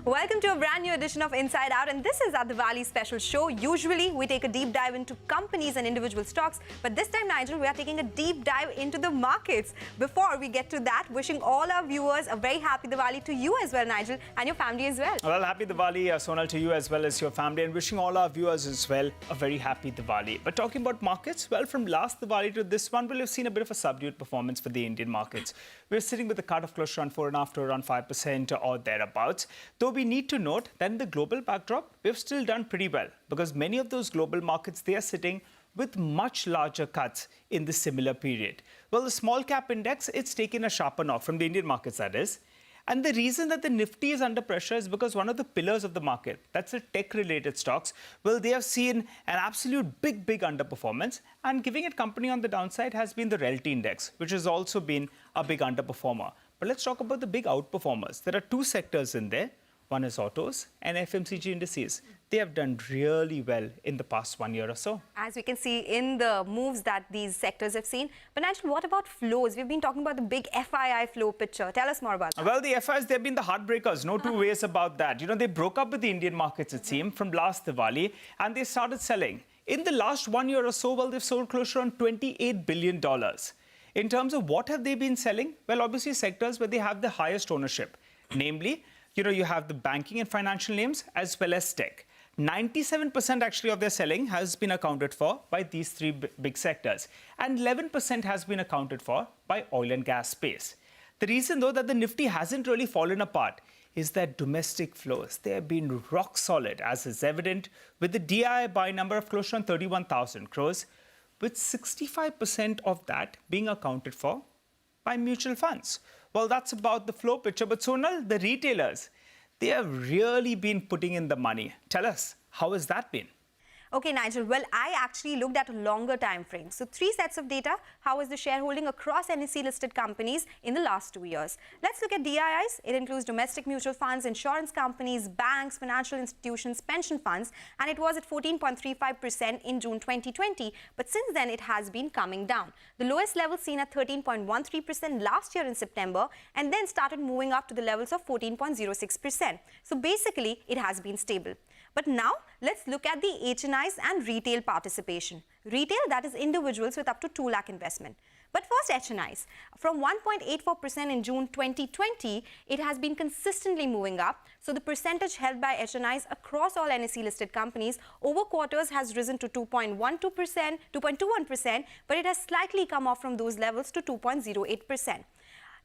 Welcome to a brand new edition of Inside Out, and this is our Diwali special show. Usually, we take a deep dive into companies and individual stocks, but this time, Nigel, we are taking a deep dive into the markets. Before we get to that, wishing all our viewers a very happy Diwali to you as well, Nigel, and your family as well. Well, happy Diwali, Sonal, to you as well as your family, and wishing all our viewers as well a very happy Diwali. But talking about markets, well, from last Diwali to this one, we've seen a bit of a subdued performance for the Indian markets. We're sitting with a cut of close to around 4.5 to around 5% or thereabouts. Though we need to note that in the global backdrop, we've still done pretty well because many of those global markets, they are sitting with much larger cuts in the similar period. Well, the small cap index, it's taken a sharper knock from the Indian markets, that is. And the reason that the Nifty is under pressure is because one of the pillars of the market, that's the tech-related stocks, well, they have seen an absolute big underperformance. And giving it company on the downside has been the Realty Index, which has also been a big underperformer. But let's talk about the big outperformers. There are two sectors in there. One is autos and FMCG indices. They have done really well in the past 1 year or so. As we can see in the moves that these sectors have seen. But Nigel, what about flows? We've been talking about the big FII flow picture. Tell us more about that. Well, the FIs, they've been the heartbreakers. No two ways about that. You know, they broke up with the Indian markets, it seemed, from last Diwali, and they started selling. In the last 1 year or so, well, they've sold close to around $28 billion. In terms of what have they been selling? Well, obviously sectors where they have the highest ownership. Namely, you have the banking and financial names as well as tech. 97% actually of their selling has been accounted for by these three big sectors. And 11% has been accounted for by oil and gas space. The reason, though, that the Nifty hasn't really fallen apart is that domestic flows, they have been rock solid, as is evident with the DII buy number of close to 31,000 crores, with 65% of that being accounted for by mutual funds. Well, that's about the flow picture. But Sonal, the retailers, they have really been putting in the money. Tell us, how has that been? Okay, Nigel. Well, I actually looked at a longer time frame. So 3 sets of data. How is the shareholding across NSE-listed companies in the last 2 years? Let's look at DIIs. It includes domestic mutual funds, insurance companies, banks, financial institutions, pension funds, and it was at 14.35% in June 2020. But since then, it has been coming down. The lowest level seen at 13.13% last year in September, and then started moving up to the levels of 14.06%. So basically, it has been stable. But now, let's look at the HNIs and retail participation. Retail, that is individuals with up to 2 lakh investment. But first, HNIs. From 1.84% in June 2020, it has been consistently moving up. So the percentage held by HNIs across all NSE-listed companies over quarters has risen to 2.12%, 2.21%, but it has slightly come off from those levels to 2.08%.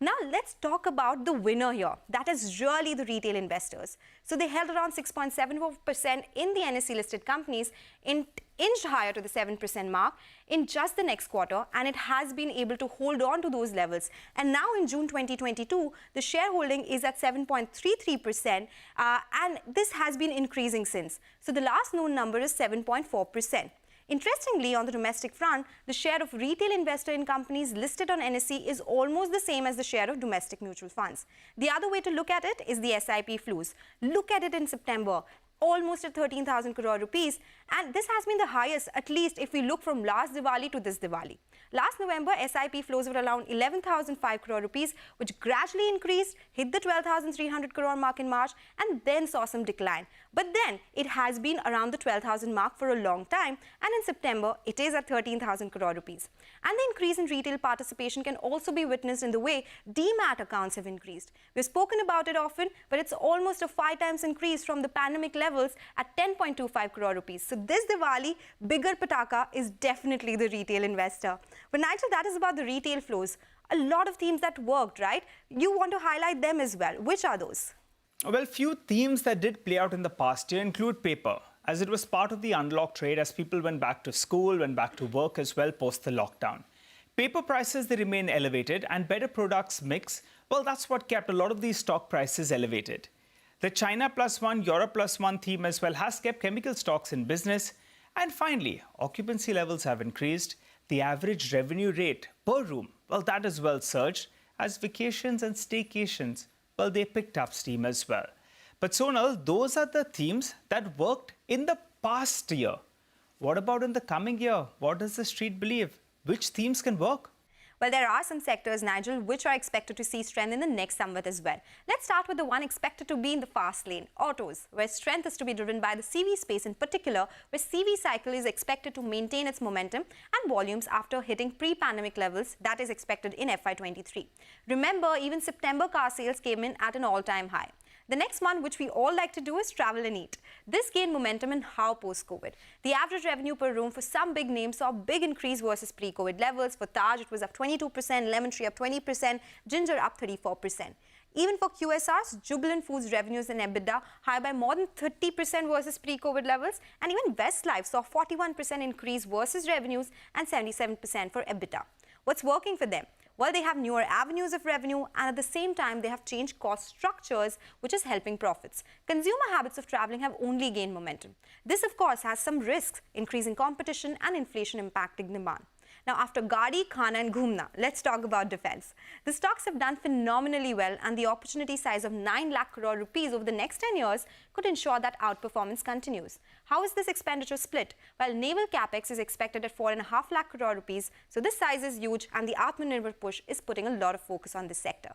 Now, let's talk about the winner here. That is really the retail investors. So they held around 6.74% in the NSE-listed companies, inched higher to the 7% mark in just the next quarter, and it has been able to hold on to those levels. And now in June 2022, the shareholding is at 7.33%, and this has been increasing since. So the last known number is 7.4%. Interestingly, on the domestic front, the share of retail investor in companies listed on NSE is almost the same as the share of domestic mutual funds. The other way to look at it is the SIP flows. Look at it in September, almost at 13,000 crore rupees, and this has been the highest, at least if we look from last Diwali to this Diwali. Last November, SIP flows were around 11,005 crore rupees, which gradually increased, hit the 12,300 crore mark in March, and then saw some decline. But then, it has been around the 12,000 mark for a long time, and in September, it is at 13,000 crore rupees. And the increase in retail participation can also be witnessed in the way demat accounts have increased. We've spoken about it often, but it's almost a 5 times increase from the pandemic levels at 10.25 crore rupees. So this Diwali, bigger pataka is definitely the retail investor. But Nigel, that is about the retail flows. A lot of themes that worked, right? You want to highlight them as well. Which are those? Well, few themes that did play out in the past year include paper, as it was part of the unlock trade as people went back to school, went back to work as well post the lockdown. Paper prices, they remain elevated, and better products mix, well, that's what kept a lot of these stock prices elevated. The China +1, Europe +1 theme as well has kept chemical stocks in business. And finally, occupancy levels have increased. The average revenue rate per room, well, that as well surged as vacations and staycations, well, they picked up steam as well. But Sonal, those are the themes that worked in the past year. What about in the coming year? What does the street believe? Which themes can work? Well, there are some sectors, Nigel, which are expected to see strength in the next Samvat as well. Let's start with the one expected to be in the fast lane, autos, where strength is to be driven by the CV space in particular, where CV cycle is expected to maintain its momentum and volumes after hitting pre-pandemic levels that is expected in FY23. Remember, even September car sales came in at an all-time high. The next one, which we all like to do, is travel and eat. This gained momentum in how post-COVID. The average revenue per room for some big names saw a big increase versus pre-COVID levels. For Taj, it was up 22%, Lemon Tree up 20%, Ginger up 34%. Even for QSRs, Jubilant Foods revenues and EBITDA high by more than 30% versus pre-COVID levels, and even Westlife saw 41% increase versus revenues and 77% for EBITDA. What's working for them? Well, they have newer avenues of revenue, and at the same time, they have changed cost structures, which is helping profits. Consumer habits of traveling have only gained momentum. This, of course, has some risks, increasing competition and inflation impacting demand. Now, after Gadi, Khana and Ghumna, let's talk about defense. The stocks have done phenomenally well, and the opportunity size of 9 lakh crore rupees over the next 10 years could ensure that outperformance continues. How is this expenditure split? Well, naval capex is expected at 4.5 lakh crore rupees, so this size is huge, and the Atmanirbhar push is putting a lot of focus on this sector.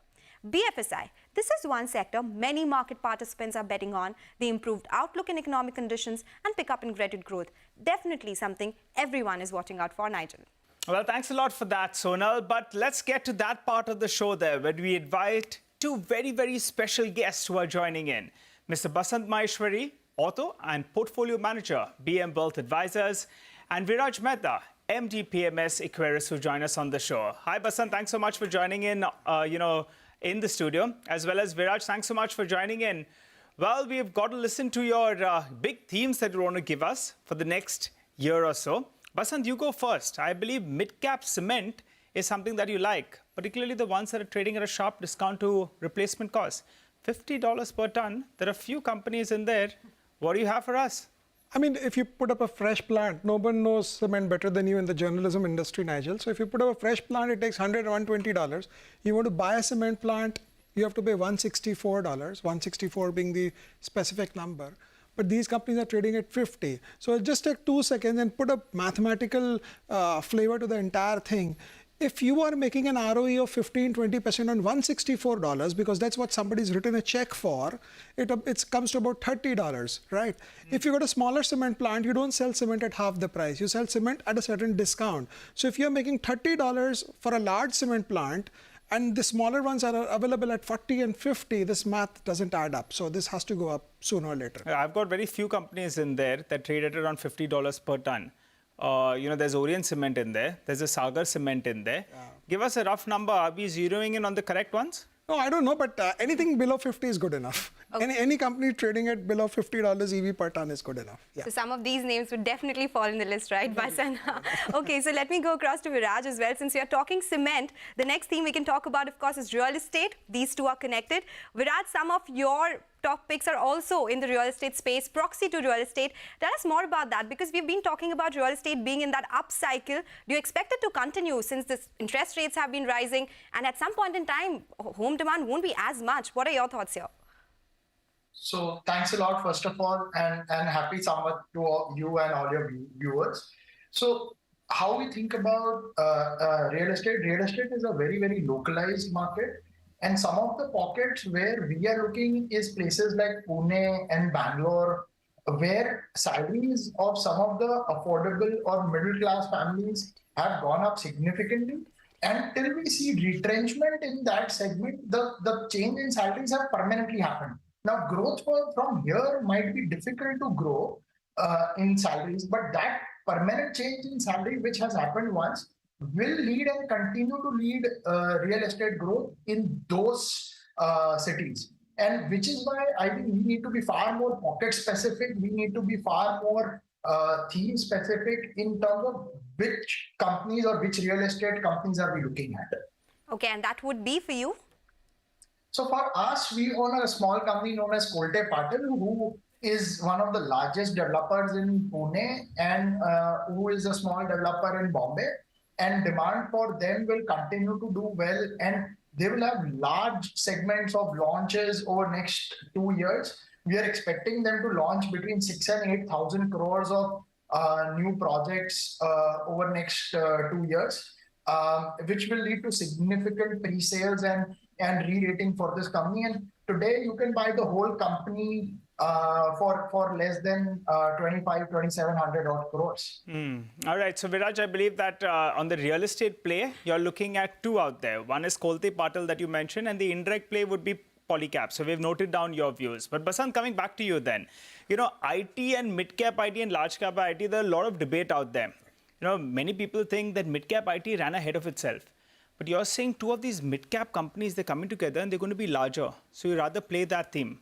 BFSI, this is one sector many market participants are betting on. The improved outlook in economic conditions and pickup in credit growth. Definitely something everyone is watching out for, Nigel. Well, thanks a lot for that, Sonal. But let's get to that part of the show there where we invite two very, very special guests who are joining in. Mr. Basant Maheshwari, author and portfolio manager, BM Wealth Advisors, and Viraj Mehta, MD PMS Equirus, who join us on the show. Hi, Basant. Thanks so much for joining in, in the studio, as well as Viraj. Thanks so much for joining in. Well, we've got to listen to your big themes that you want to give us for the next year or so. Basant, you go first. I believe mid-cap cement is something that you like, particularly the ones that are trading at a sharp discount to replacement cost. $50 per ton. There are few companies in there. What do you have for us? I mean, if you put up a fresh plant, no one knows cement better than you in the journalism industry, Nigel. So if you put up a fresh plant, it takes $100, $120. You want to buy a cement plant, you have to pay $164, $164 being the specific number. But these companies are trading at 50. So just take 2 seconds and put a mathematical flavor to the entire thing. If you are making an ROE of 15-20% on $164, because that's what somebody's written a check for, it comes to about $30, right? If you got a smaller cement plant, you don't sell cement at half the price. You sell cement at a certain discount. So if you're making $30 for a large cement plant, and the smaller ones are available at 40 and 50, this math doesn't add up. So this has to go up sooner or later. I've got very few companies in there that trade at around $50 per ton. There's Orient Cement in there. There's a Sagar Cement in there. Yeah. Give us a rough number. Are we zeroing in on the correct ones? No, I don't know, but anything below 50 is good enough. Okay. Any company trading at below $50 EV per ton is good enough. Yeah. So some of these names would definitely fall in the list, right, Basant? Okay, so let me go across to Viraj as well. Since we are talking cement, the next theme we can talk about, of course, is real estate. These two are connected. Viraj, some of your top picks are also in the real estate space, proxy to real estate. Tell us more about that, because we've been talking about real estate being in that up cycle. Do you expect it to continue since the interest rates have been rising, and at some point in time, home demand won't be as much? What are your thoughts here? So thanks a lot, first of all, and happy Samvat to you and all your viewers. So how we think about real estate is a very, very localized market. And some of the pockets where we are looking is places like Pune and Bangalore, where salaries of some of the affordable or middle class families have gone up significantly. And till we see retrenchment in that segment, the change in salaries have permanently happened. Now, growth from here might be difficult to grow in salaries, but that permanent change in salary, which has happened once, will lead and continue to lead real estate growth in those cities. And which is why I think we need to be far more pocket specific. We need to be far more theme specific in terms of which companies or which real estate companies are we looking at. Okay, and that would be for you? So for us, we own a small company known as Kolte Patil, who is one of the largest developers in Pune and who is a small developer in Bombay. And demand for them will continue to do well, and they will have large segments of launches over next 2 years. We are expecting them to launch between 6,000 and 8,000 crores of new projects over next 2 years. which will lead to significant pre-sales and re-rating for this company. And today you can buy the whole company for less than 2,700 odd crores. All right. So, Viraj, I believe that on the real estate play, you're looking at two out there. One is Kolte Patil that you mentioned, and the indirect play would be Polycap. So, we've noted down your views. But, Basant, coming back to you then, IT and mid-cap IT and large-cap IT, there are a lot of debate out there. Many people think that mid-cap IT ran ahead of itself. But you're saying two of these mid-cap companies, they're coming together and they're going to be larger. So, you rather play that theme.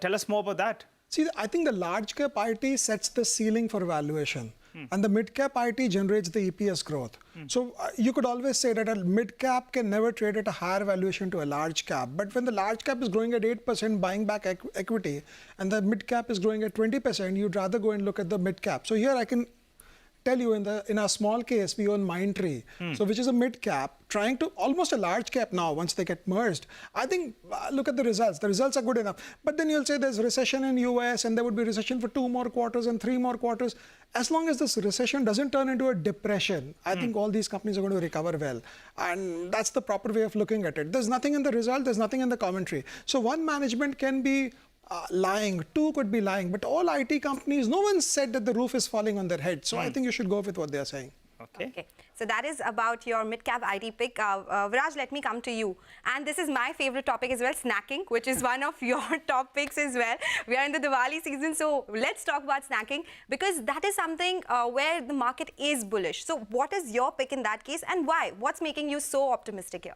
Tell us more about that. See, I think the large cap IT sets the ceiling for valuation, and the mid cap IT generates the EPS growth. So you could always say that a mid cap can never trade at a higher valuation to a large cap. But when the large cap is growing at 8%, buying back equity, and the mid cap is growing at 20%, you'd rather go and look at the mid cap. So here I can tell you in our small case, we own Mindtree, so which is a mid cap, trying to almost a large cap now once they get merged. I think, look at the results. The results are good enough. But then you'll say there's recession in US and there would be recession for 2 more quarters and 3 more quarters. As long as this recession doesn't turn into a depression, I think all these companies are going to recover well. And that's the proper way of looking at it. There's nothing in the result, there's nothing in the commentary. So one management can be lying, two could be lying, but all IT companies, no one said that the roof is falling on their head. So I think you should go with what they're saying. Okay. So that is about your mid-cap IT pick. Viraj, let me come to you. And this is my favorite topic as well, snacking, which is one of your top picks as well. We are in the Diwali season, so let's talk about snacking, because that is something where the market is bullish. So what is your pick in that case, and why? What's making you so optimistic here?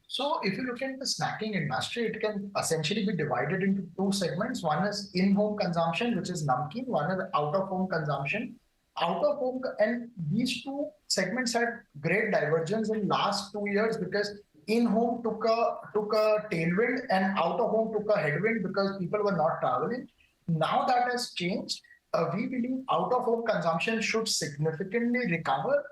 So if you look at the snacking industry, it can essentially be divided into two segments. One is in-home consumption, which is namkeen. One is out-of-home consumption. Out-of-home, and these two segments had great divergence in last 2 years because in-home took a tailwind and out-of-home took a headwind because people were not traveling. Now that has changed. We believe out-of-home consumption should significantly recover.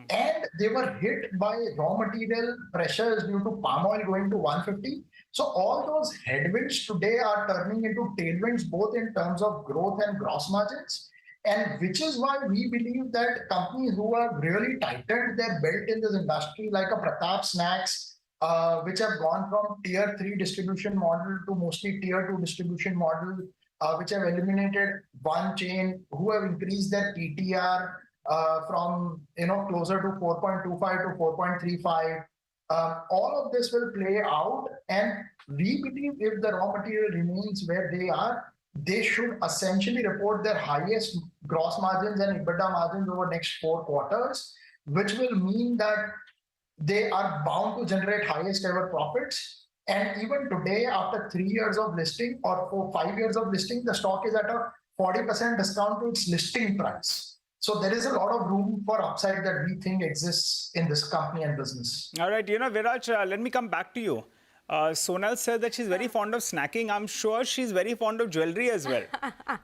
And they were hit by raw material pressures due to palm oil going to 150. So all those headwinds today are turning into tailwinds, both in terms of growth and gross margins. And which is why we believe that companies who have really tightened their belt in this industry, like a Pratap Snacks, which have gone from tier 3 distribution model to mostly tier 2 distribution model, which have eliminated one chain, who have increased their PTR, from closer to 4.25 to 4.35. All of this will play out, and we believe if the raw material remains where they are, they should essentially report their highest gross margins and EBITDA margins over the next 4 quarters, which will mean that they are bound to generate highest ever profits. And even today, after 3 years of listing or 5 years of listing, the stock is at a 40% discount to its listing price. So there is a lot of room for upside that we think exists in this company and business. All right, Viraj, let me come back to you. Sonal said that she's very fond of snacking. I'm sure she's very fond of jewelry as well.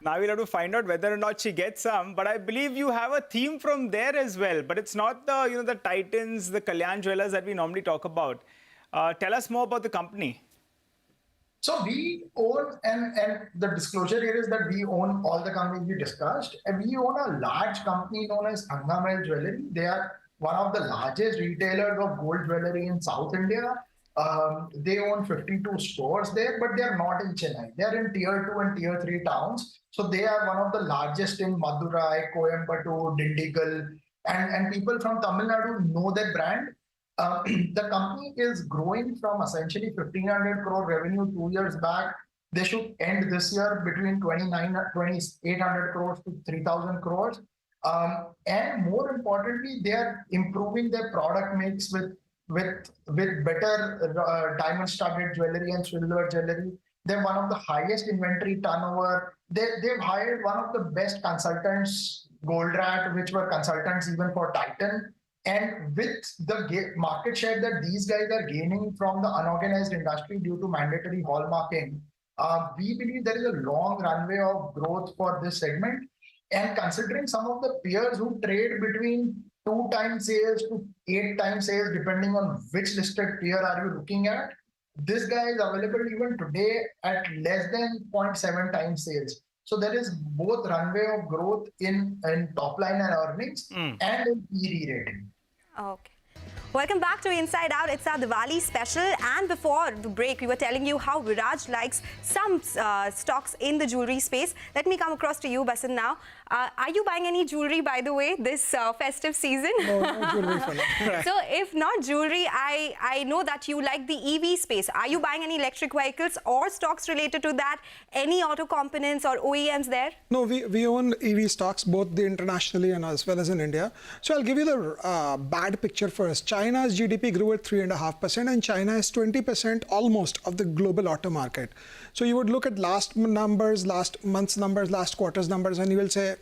Now we'll have to find out whether or not she gets some. But I believe you have a theme from there as well. But it's not the the Titans, the Kalyan jewelers that we normally talk about. Tell us more about the company. So we own, and the disclosure here is that we own all the companies we discussed, and we own a large company known as Thangamel Jewelry. They are one of the largest retailers of gold jewelry in South India. They own 52 stores there, but they are not in Chennai. They are in tier 2 and tier 3 towns. So they are one of the largest in Madurai, Coimbatore, Dindigul, and people from Tamil Nadu know their brand. The company is growing from essentially 1,500 crore revenue 2 years back. They should end this year between 2,800 crores to 3,000 crores. And more importantly, they are improving their product mix with better diamond-studded jewelry and silver jewelry. They're one of the highest inventory turnover. They've hired one of the best consultants, Goldrat, which were consultants even for Titan. And with the market share that these guys are gaining from the unorganized industry due to mandatory hallmarking, we believe there is a long runway of growth for this segment. And considering some of the peers who trade between 2 times sales to 8 times sales, depending on which listed peer are you looking at, this guy is available even today at less than 0.7 times sales. So there is both runway of growth in top line and earnings and in PE rating. Okay. Welcome back to Inside Out. It's our Diwali special. And before the break, we were telling you how Viraj likes some stocks in the jewelry space. Let me come across to you, Basant, now. Are you buying any jewelry, by the way, this festive season? No jewelry for now. So if not jewelry, I know that you like the EV space. Are you buying any electric vehicles or stocks related to that? Any auto components or OEMs there? No, we own EV stocks, both the internationally and as well as in India. So I'll give you the bad picture first. China's GDP grew at 3.5%, and China is 20% almost of the global auto market. So you would look at last numbers, last month's numbers, last quarter's numbers, and you will say,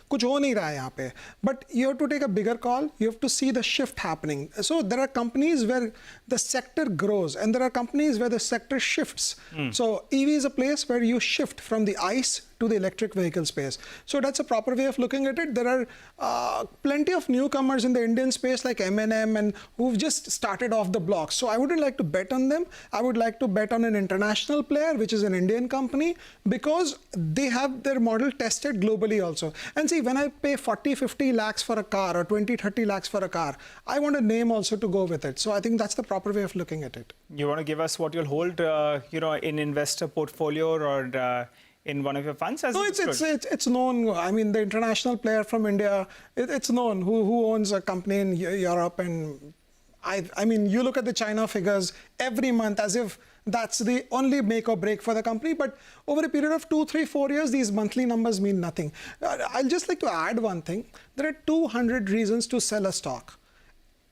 कुछ हो नहीं रहा है यहाँ पे. But you have to take a bigger call. You have to see the shift happening. So there are companies where the sector grows, and there are companies where the sector shifts. So EV is a place where you shift from the ICE to the electric vehicle space. So that's a proper way of looking at it. There are plenty of newcomers in the Indian space like M&M and who've just started off the block. So I wouldn't like to bet on them. I would like to bet on an international player, which is an Indian company, because they have their model tested globally also. And see, when I pay 40, 50 lakhs for a car or 20, 30 lakhs for a car, I want a name also to go with it. So I think that's the proper way of looking at it. You want to give us what you'll hold, in investor portfolio or in one of your funds? No, it's known. I mean, the international player from India, it's known who owns a company in Europe. And I mean, you look at the China figures every month as if that's the only make or break for the company. But over a period of 2, 3, 4 years, these monthly numbers mean nothing. I'll just like to add one thing. There are 200 reasons to sell a stock.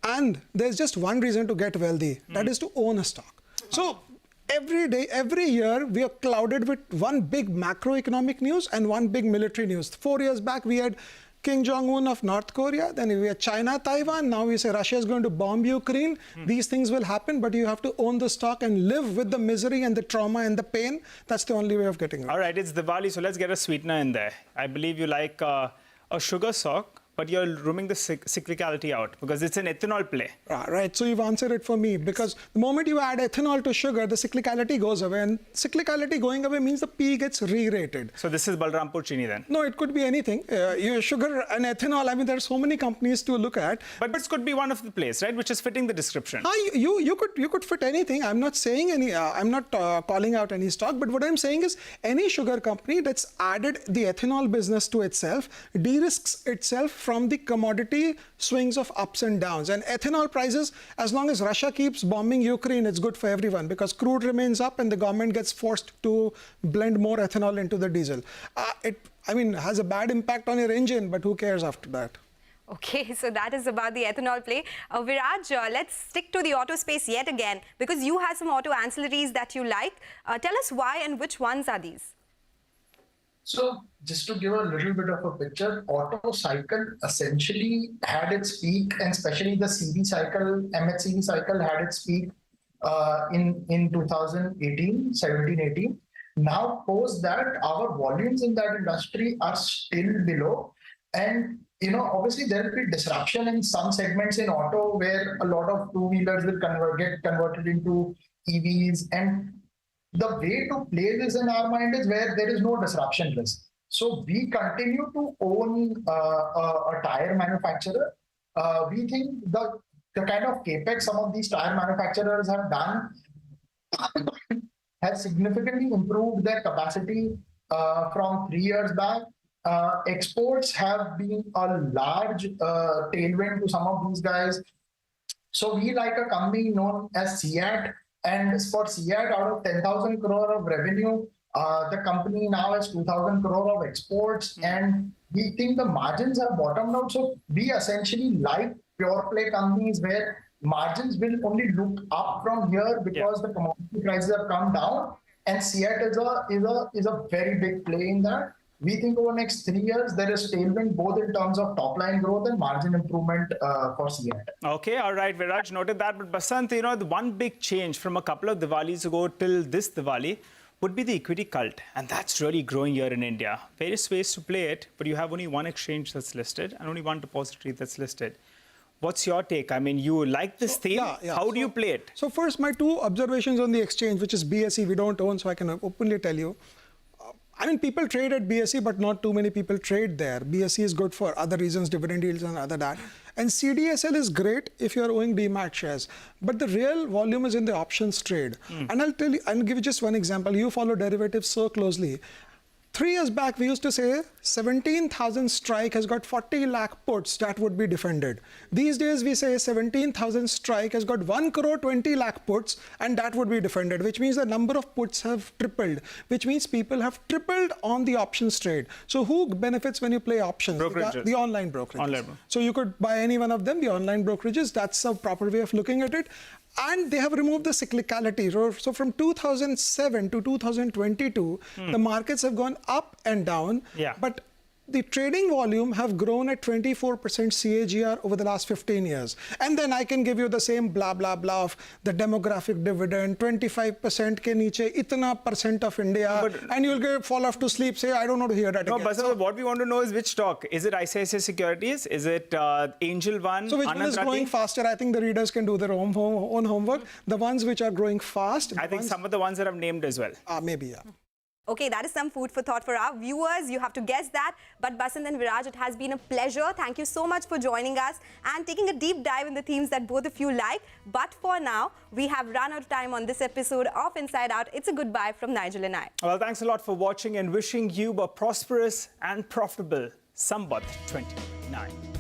And there's just one reason to get wealthy. That is to own a stock. So every day, every year, we are clouded with one big macroeconomic news and one big military news. 4 years back, we had Kim Jong-un of North Korea. Then we had China, Taiwan. Now we say Russia is going to bomb Ukraine. These things will happen, but you have to own the stock and live with the misery and the trauma and the pain. That's the only way of getting it. All right, it's Diwali, so let's get a sweetener in there. I believe you like a sugar stock, but you're rooming the cyclicality out because it's an ethanol play. Right, so you've answered it for me, because the moment you add ethanol to sugar, the cyclicality goes away, and cyclicality going away means the P gets re-rated. So this is Balrampur Chini then? No, it could be anything. Sugar and ethanol, I mean, there are so many companies to look at. But this could be one of the plays, right, which is fitting the description. You could fit anything. I'm not saying any, I'm not calling out any stock, but what I'm saying is any sugar company that's added the ethanol business to itself de-risks itself from the commodity swings of ups and downs. And ethanol prices, as long as Russia keeps bombing Ukraine, it's good for everyone, because crude remains up and the government gets forced to blend more ethanol into the diesel. I mean, has a bad impact on your engine, but who cares after that? Okay, so that is about the ethanol play. Viraj, let's stick to the auto space yet again, because you have some auto ancillaries that you like. Tell us why and which ones are these? So just to give a little bit of a picture, auto cycle essentially had its peak, and especially the CV cycle, MHCV cycle had its peak in 2018, 17-18. Now post that, our volumes in that industry are still below. And obviously there will be disruption in some segments in auto where a lot of two-wheelers will get converted into EVs. And the way to play this in our mind is where there is no disruption risk. So we continue to own a tire manufacturer. We think the kind of capex some of these tire manufacturers have done has significantly improved their capacity from 3 years back. Exports have been a large tailwind to some of these guys. So we like a company known as CEAT. And for CEAT, out of 10,000 crore of revenue, the company now has 2,000 crore of exports, and we think the margins have bottomed out. So we essentially like pure play companies where margins will only look up from here because the commodity prices have come down, and CEAT is a very big play in that. We think over the next 3 years, there is tailwind both in terms of top line growth and margin improvement for CEAT. Okay, all right, Viraj noted that. But Basant, the one big change from a couple of Diwalis ago till this Diwali would be the equity cult. And that's really growing here in India. Various ways to play it, but you have only one exchange that's listed and only one depository that's listed. What's your take? I mean, you like this theme. How do you play it? So first, my two observations on the exchange, which is BSE, we don't own, so I can openly tell you. I mean, people trade at BSE, but not too many people trade there. BSE is good for other reasons, dividend yields and other that. And CDSL is great if you are owning demat shares. But the real volume is in the options trade. And I'll give you just one example. You follow derivatives so closely. 3 years back, we used to say 17,000 strike has got 40 lakh puts that would be defended. These days, we say 17,000 strike has got 1 crore 20 lakh puts and that would be defended, which means the number of puts have tripled, which means people have tripled on the options trade. So who benefits when you play options? Brokerages. The online brokerages. So you could buy any one of them, the online brokerages. That's a proper way of looking at it. And they have removed the cyclicality. So from 2007 to 2022, the markets have gone up and down. But the trading volume have grown at 24% CAGR over the last 15 years. And then I can give you the same blah, blah, blah of the demographic dividend, 25% ke niche, itna percent of India, and you'll fall off to sleep, say, I don't know to hear that again. Basant, what we want to know is which stock. Is it ICICI Securities? Is it Angel One? So which one is growing faster? I think the readers can do their own homework. The ones which are growing fast. I think some of the ones that I've named as well. Maybe, yeah. Okay, that is some food for thought for our viewers. You have to guess that. But Basant and Viraj, it has been a pleasure. Thank you so much for joining us and taking a deep dive in the themes that both of you like. But for now, we have run out of time on this episode of Inside Out. It's a goodbye from Nigel and I. Well, thanks a lot for watching and wishing you a prosperous and profitable Samvat 29.